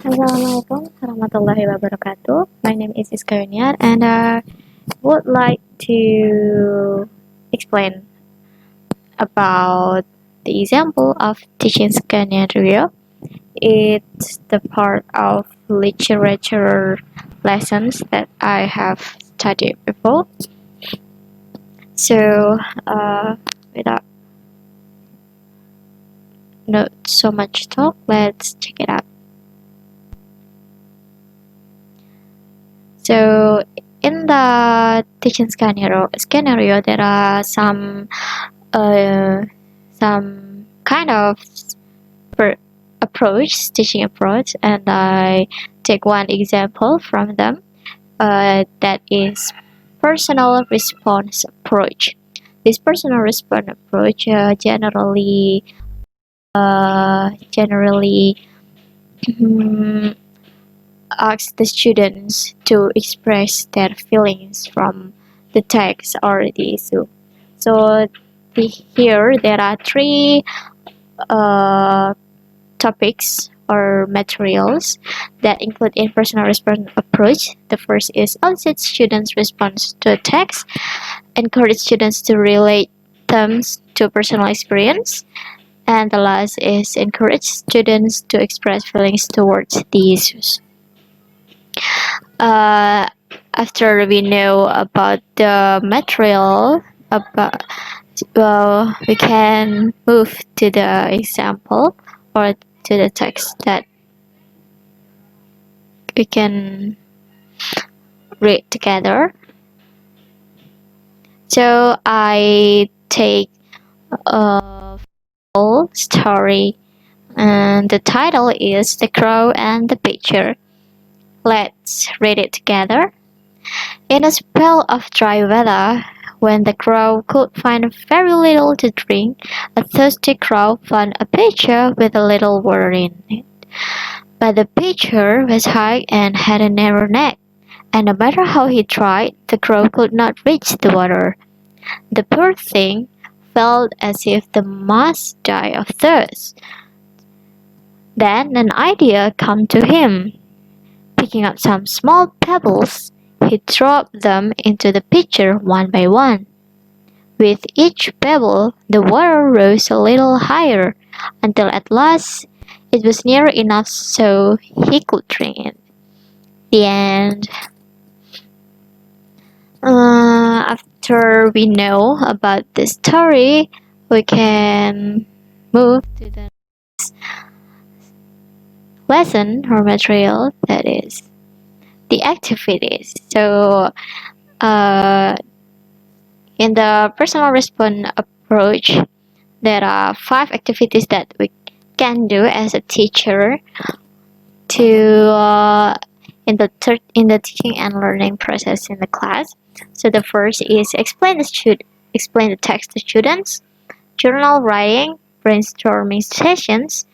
Assalamualaikum warahmatullahi wabarakatuh. My name is Iskayuniar and I would like to explain about the example of teaching scenario. It's the part of literature lessons that I have studied before. So, without not so much talk, let's check it out. So in the teaching scenario there are uh, some kind of teaching approach, and I take one example from them. That is personal response approach. This personal response approach generally asks the students to express their feelings from the text or the issue. So here there are three uh, topics or materials that include in personal response approach. The first is elicit students' response to a text, encourage students to relate terms to personal experience, and the last is encourage students to express feelings towards the issues. uh, After we know about the material, we can move to the example or to the text that we can read together. So I take a full story, and the title is The Crow and the Pitcher. Let's read it together. In a spell of dry weather, when the crow could find very little to drink, a thirsty crow found a pitcher with a little water in it. But the pitcher was high and had a narrow neck, and no matter how he tried, the crow could not reach the water. The poor thing felt as if the must die of thirst. Then an idea came to him. Picking up some small pebbles, he dropped them into the pitcher one by one. With each pebble, the water rose a little higher, until at last it was near enough so he could drink it. The end. After we know about the story, we can move to the lesson or material, that is the activities. So, in the personal response approach, there are 5 activities that we can do as a teacher to in the teaching and learning process in the class. So the first is explain the text to students, journal writing, brainstorming sessions,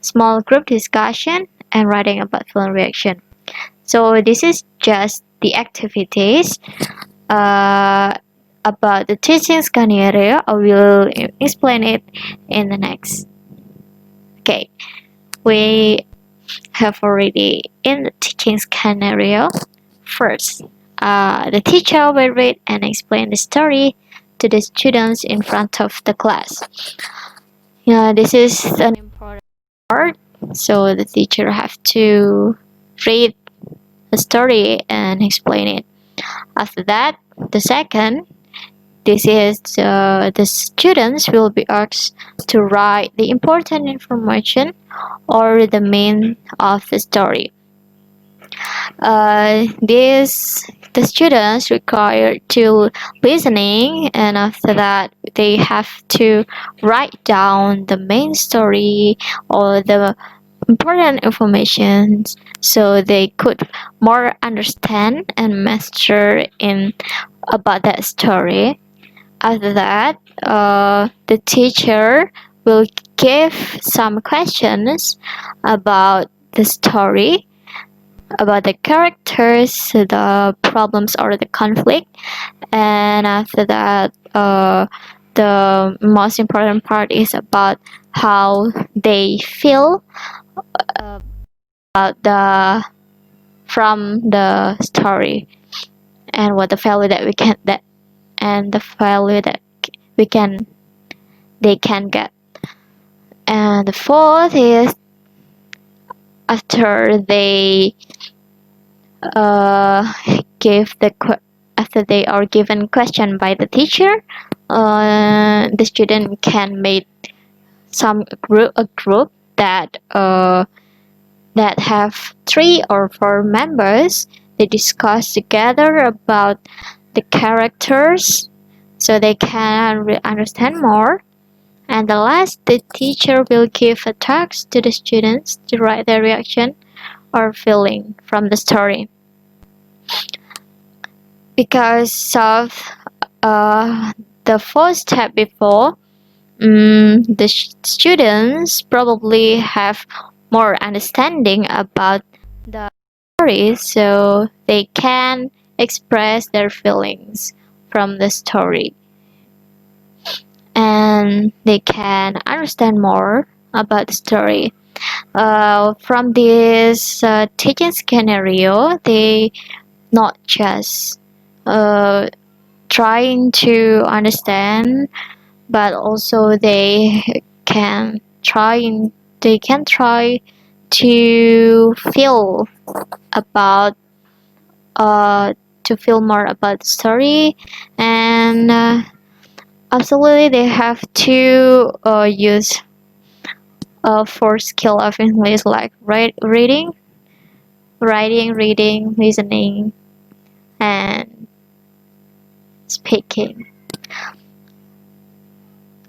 small group discussion, and writing about film reaction. So this is just the activities. About the teaching scenario, I will explain it in the next. Okay, we have already in the teaching scenario. First, the teacher will read and explain the story to the students in front of the class. Yeah, this is an important part. So the teacher have to read the story and explain it. After that, the second, this is the students will be asked to write the important information or the main of the story. The students required to listening, and after that they have to write down the main story or the important information so they could more understand and master in about that story. After that, the teacher will give some questions about the story, about the characters, the problems or the conflict, and after that, the most important part is about how they feel about the from the story, and what the value that we can that and the value that we can they can get. And the fourth is after they uh, give after they are given question by the teacher, the student can make a group that have 3 or 4 members. They discuss together about the characters so they can understand more. And the last, the teacher will give a task to the students to write their reaction or feeling from the story. Because of the first step before, the students probably have more understanding about the story, so they can express their feelings from the story, and they can understand more about the story. From this teaching scenario, they not just uh, trying to understand, but also can they can try to feel about to feel more about the story. And absolutely they have to use 4 skill of English, like reading, writing, reading, listening, and speaking.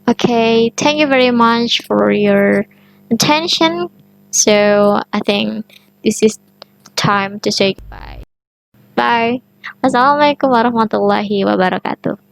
Okay, thank you very much for your attention. So I think this is time to say goodbye. Bye. Wassalamualaikum warahmatullahi wabarakatuh.